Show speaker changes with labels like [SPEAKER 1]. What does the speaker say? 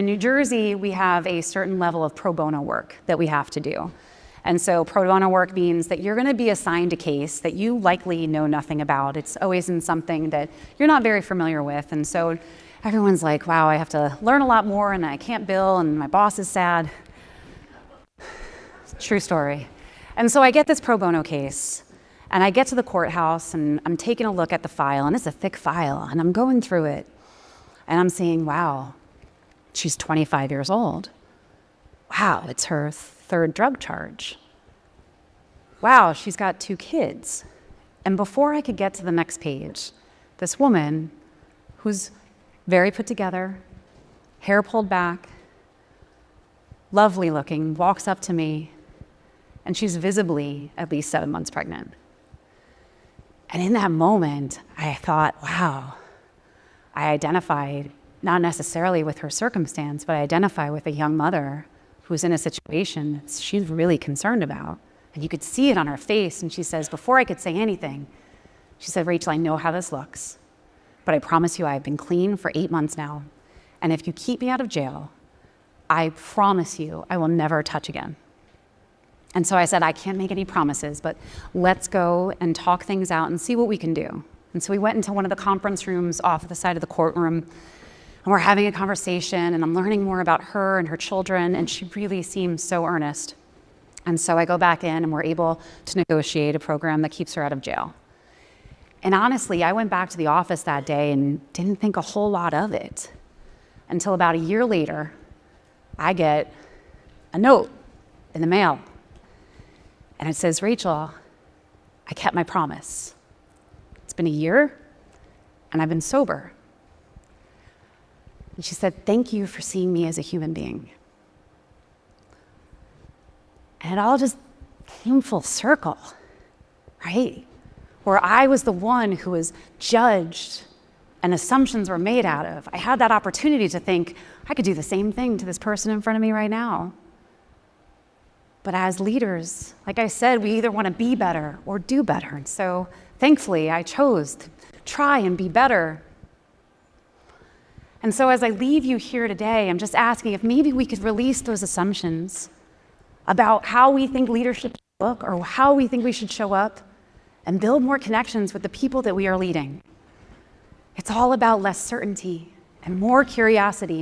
[SPEAKER 1] In New Jersey, we have a certain level of pro bono work that we have to do. And so pro bono work means that you're going to be assigned a case that you likely know nothing about. It's always in something that you're not very familiar with. And so everyone's like, wow, I have to learn a lot more and I can't bill and my boss is sad. True story. And so I get this pro bono case and I get to the courthouse and I'm taking a look at the file, and it's a thick file, and I'm going through it and I'm saying, wow, she's 25 years old. Wow, it's her third drug charge. Wow, she's got 2 kids. And before I could get to the next page, this woman who's very put together, hair pulled back, lovely looking, walks up to me, and she's visibly at least 7 months pregnant. And in that moment, I thought, wow, I identified not necessarily with her circumstance, but I identify with a young mother who's in a situation she's really concerned about. And you could see it on her face. And she says, before I could say anything, she said, Rachel, I know how this looks, but I promise you I've been clean for 8 months now. And if you keep me out of jail, I promise you I will never touch again. And so I said, I can't make any promises, but let's go and talk things out and see what we can do. And so we went into one of the conference rooms off the side of the courtroom, and we're having a conversation, and I'm learning more about her and her children, and she really seems so earnest. And so I go back in, and we're able to negotiate a program that keeps her out of jail. And honestly, I went back to the office that day and didn't think a whole lot of it until about a year later, I get a note in the mail. And it says, Rachel, I kept my promise. It's been a year, and I've been sober. And she said, thank you for seeing me as a human being. And it all just came full circle, right? Where I was the one who was judged and assumptions were made out of. I had that opportunity to think, I could do the same thing to this person in front of me right now. But as leaders, like I said, we either want to be better or do better. And so thankfully, I chose to try and be better. And so as I leave you here today, I'm just asking if maybe we could release those assumptions about how we think leadership should look or how we think we should show up, and build more connections with the people that we are leading. It's all about less certainty and more curiosity.